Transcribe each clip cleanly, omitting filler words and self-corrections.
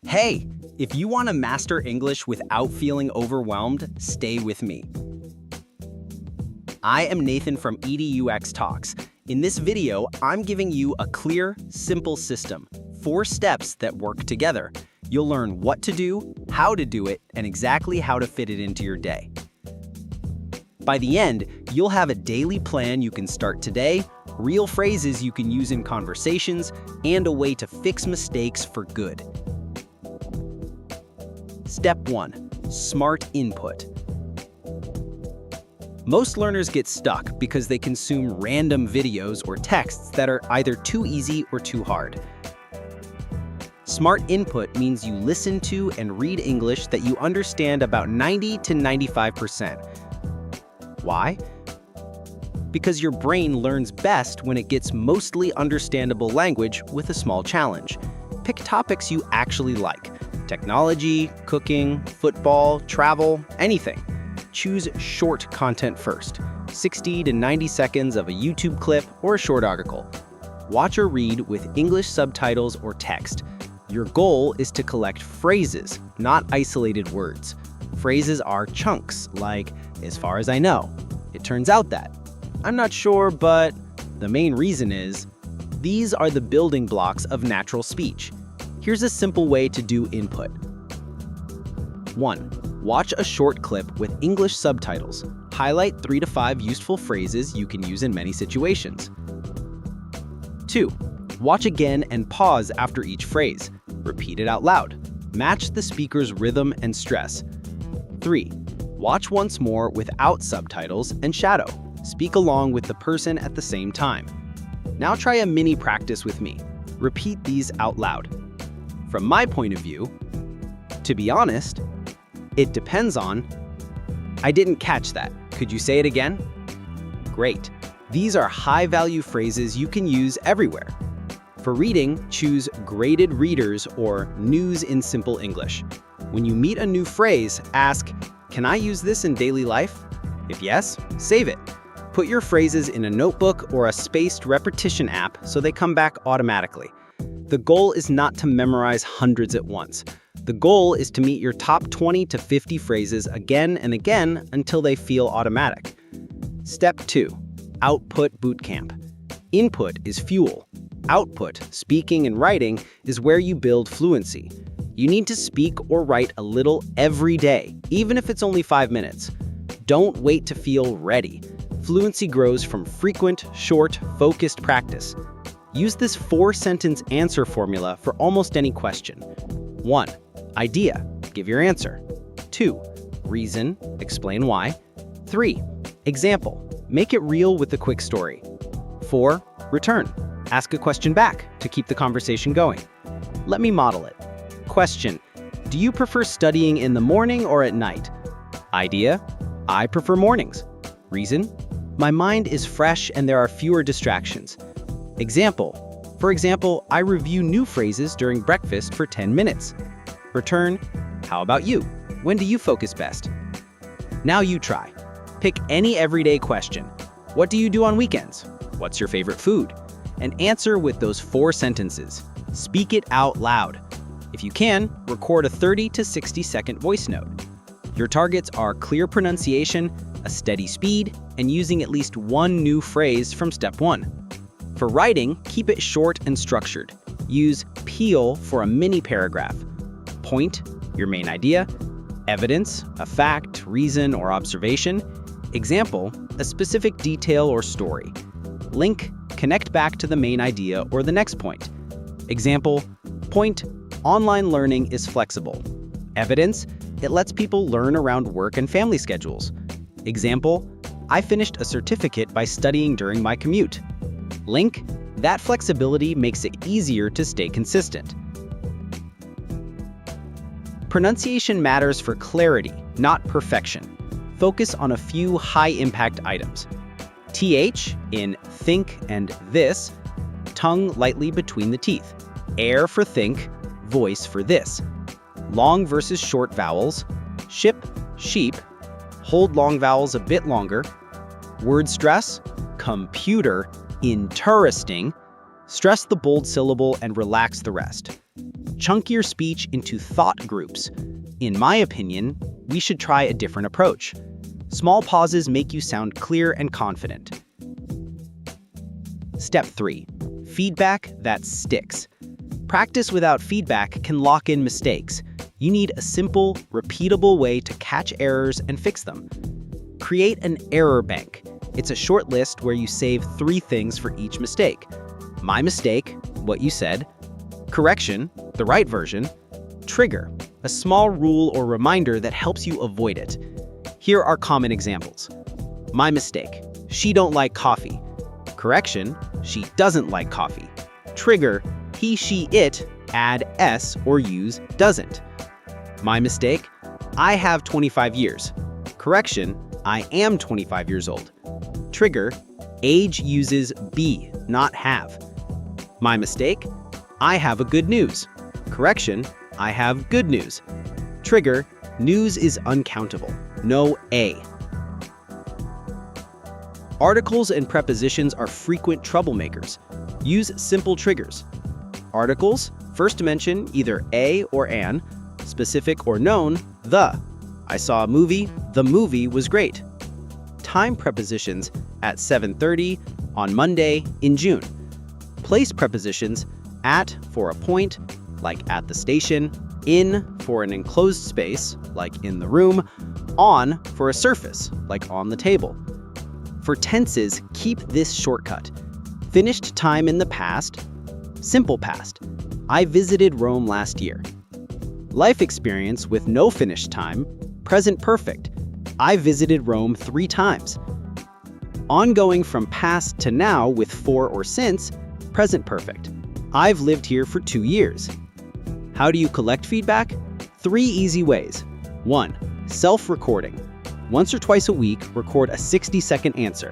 Hey, if you want to master English without feeling overwhelmed, stay with me. I am Nathan from EDUX Talks. In this video, I'm giving you a clear, simple system, 4 steps that work together. You'll learn what to do, how to do it, and exactly how to fit it into your day. By the end, you'll have a daily plan you can start today, real phrases you can use in conversations, and a way to fix mistakes for good. Step 1. Smart input. Most learners get stuck because they consume random videos or texts that are either too easy or too hard. Smart input means you listen to and read English that you understand about 90 to 95%. Why? Because your brain learns best when it gets mostly understandable language with a small challenge. Pick topics you actually like. Technology, cooking, football, travel, anything. Choose short content first, 60 to 90 seconds of a YouTube clip or a short article. Watch or read with English subtitles or text. Your goal is to collect phrases, not isolated words. Phrases are chunks, like, as far as I know. It turns out that. I'm not sure, but the main reason is, these are the building blocks of natural speech. Here's a simple way to do input. 1. Watch a short clip with English subtitles. Highlight 3 to 5 useful phrases you can use in many situations. 2. Watch again and pause after each phrase. Repeat it out loud. Match the speaker's rhythm and stress. 3. Watch once more without subtitles and shadow. Speak along with the person at the same time. Now try a mini practice with me. Repeat these out loud. From my point of view, to be honest, it depends on. I didn't catch that. Could you say it again? Great. These are high-value phrases you can use everywhere. For reading, choose graded readers or news in simple English. When you meet a new phrase, ask, "Can I use this in daily life?" If yes, save it. Put your phrases in a notebook or a spaced repetition app so they come back automatically. The goal is not to memorize hundreds at once. The goal is to meet your top 20 to 50 phrases again and again until they feel automatic. Step 2. Output bootcamp. Input is fuel. Output, speaking and writing, is where you build fluency. You need to speak or write a little every day, even if it's only 5 minutes. Don't wait to feel ready. Fluency grows from frequent, short, focused practice. Use this 4-sentence answer formula for almost any question. 1. Idea. Give your answer. 2. Reason. Explain why. 3. Example. Make it real with a quick story. 4. Return. Ask a question back to keep the conversation going. Let me model it. Question. Do you prefer studying in the morning or at night? Idea. I prefer mornings. Reason. My mind is fresh and there are fewer distractions. Example. For example, I review new phrases during breakfast for 10 minutes. Return. How about you? When do you focus best? Now you try. Pick any everyday question. What do you do on weekends? What's your favorite food? And answer with those 4 sentences. Speak it out loud. If you can, record a 30 to 60-second voice note. Your targets are clear pronunciation, a steady speed, and using at least 1 new phrase from step 1. For writing, keep it short and structured. Use peel for a mini paragraph. Point, your main idea. Evidence, a fact, reason, or observation. Example, a specific detail or story. Link, connect back to the main idea or the next point. Example, point, online learning is flexible. Evidence, it lets people learn around work and family schedules. Example, I finished a certificate by studying during my commute. Link, that flexibility makes it easier to stay consistent. Pronunciation matters for clarity, not perfection. Focus on a few high-impact items. TH in think and this, tongue lightly between the teeth. Air for think, voice for this. Long versus short vowels. Ship, sheep. Hold long vowels a bit longer. Word stress, computer, interesting. Stress the bold syllable and relax the rest. Chunk your speech into thought groups. In my opinion, we should try a different approach. Small pauses make you sound clear and confident. Step 3. Feedback that sticks. Practice without feedback can lock in mistakes. You need a simple, repeatable way to catch errors and fix them. Create an error bank. It's a short list where you save 3 things for each mistake. My mistake, what you said. Correction, the right version. Trigger, a small rule or reminder that helps you avoid it. Here are common examples. My mistake, she don't like coffee. Correction, she doesn't like coffee. Trigger, he, she, it, add s or use doesn't. My mistake, I have 25 years. Correction, I am 25 years old. Trigger, age uses be, not have. My mistake, I have a good news. Correction, I have good news. Trigger, news is uncountable. No a. Articles and prepositions are frequent troublemakers. Use simple triggers. Articles, first mention either a or an, specific or known, the. I saw a movie, the movie was great. Time prepositions, at 7:30, on Monday, in June. Place prepositions, at for a point, like at the station, in for an enclosed space, like in the room, on for a surface, like on the table. For tenses, keep this shortcut. Finished time in the past, simple past. I visited Rome last year. Life experience with no finished time, present perfect. I visited Rome 3 times. Ongoing from past to now with for or since, present perfect. I've lived here for 2 years. How do you collect feedback? 3 easy ways. 1. Self-recording. Once or twice a week, record a 60-second answer.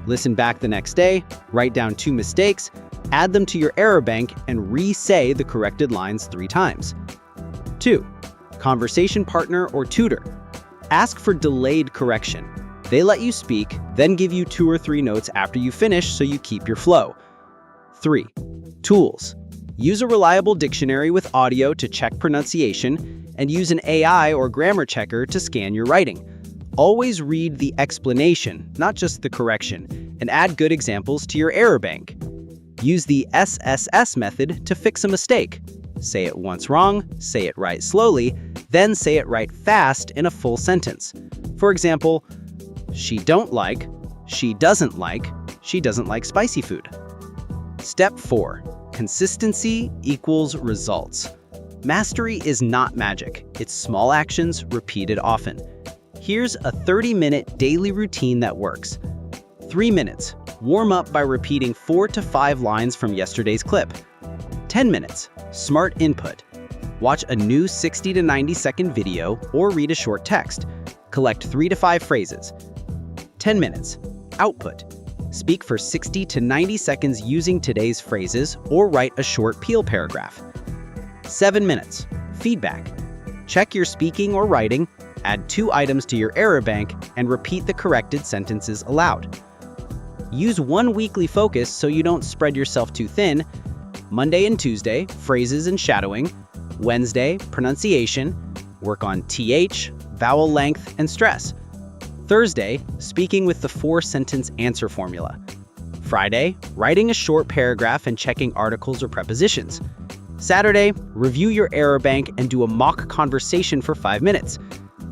Listen back the next day, write down 2 mistakes, add them to your error bank, and re-say the corrected lines 3 times. 2. Conversation partner or tutor. Ask for delayed correction. They let you speak, then give you 2 or 3 notes after you finish so you keep your flow. 3. Tools. Use a reliable dictionary with audio to check pronunciation, and use an AI or grammar checker to scan your writing. Always read the explanation, not just the correction, and add good examples to your error bank. Use the SSS method to fix a mistake. Say it once wrong, say it right slowly, then say it right fast in a full sentence. For example, she doesn't like spicy food. Step 4. Consistency equals results. Mastery is not magic. It's small actions repeated often. Here's a 30-minute daily routine that works. 3 minutes. Warm up by repeating 4 to 5 lines from yesterday's clip. 10 minutes. Smart input. Watch a new 60 to 90-second video or read a short text. Collect 3 to 5 phrases. 10 minutes. Output. Speak for 60 to 90 seconds using today's phrases or write a short peel paragraph. 7 minutes. Feedback. Check your speaking or writing, add 2 items to your error bank, and repeat the corrected sentences aloud. Use 1 weekly focus so you don't spread yourself too thin. Monday and Tuesday, phrases and shadowing. Wednesday, pronunciation. Work on TH, vowel length, and stress. Thursday, speaking with the 4-sentence answer formula. Friday, writing a short paragraph and checking articles or prepositions. Saturday, review your error bank and do a mock conversation for 5 minutes.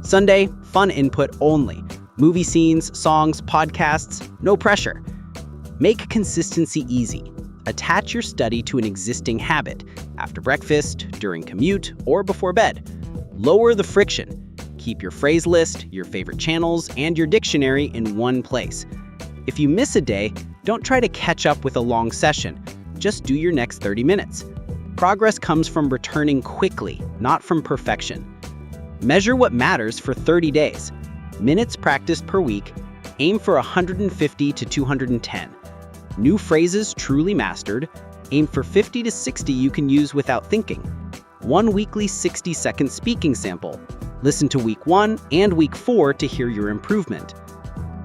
Sunday, fun input only. Movie scenes, songs, podcasts, no pressure. Make consistency easy. Attach your study to an existing habit, after breakfast, during commute, or before bed. Lower the friction. Keep your phrase list, your favorite channels, and your dictionary in one place. If you miss a day, don't try to catch up with a long session. Just do your next 30 minutes. Progress comes from returning quickly, not from perfection. Measure what matters for 30 days. Minutes practiced per week. Aim for 150 to 210. New phrases truly mastered. Aim for 50 to 60 you can use without thinking. 1 weekly 60-second speaking sample. Listen to week 1 and week 4 to hear your improvement.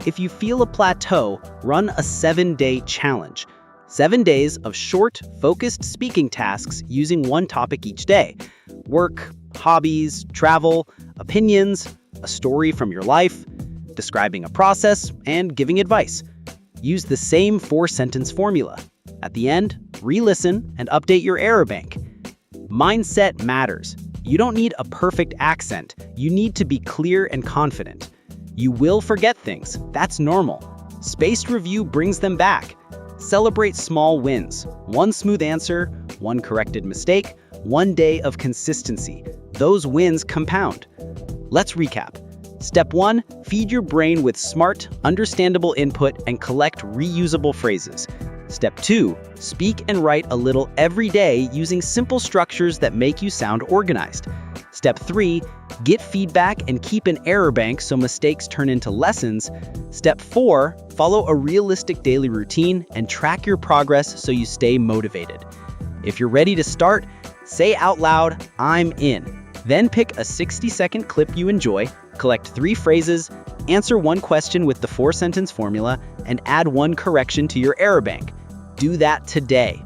If you feel a plateau, run a 7-day challenge. 7 days of short, focused speaking tasks using one topic each day. Work, hobbies, travel, opinions, a story from your life, describing a process, and giving advice. Use the same 4-sentence formula. At the end, re-listen and update your error bank. Mindset matters. You don't need a perfect accent. You need to be clear and confident. You will forget things. That's normal. Spaced review brings them back. Celebrate small wins. One smooth answer, one corrected mistake, one day of consistency. Those wins compound. Let's recap. Step 1, feed your brain with smart, understandable input and collect reusable phrases. Step 2, speak and write a little every day using simple structures that make you sound organized. Step 3, get feedback and keep an error bank so mistakes turn into lessons. Step 4, follow a realistic daily routine and track your progress so you stay motivated. If you're ready to start, say out loud, "I'm in." Then pick a 60-second clip you enjoy, collect 3 phrases, answer one question with the 4-sentence formula, and add one correction to your error bank. Do that today.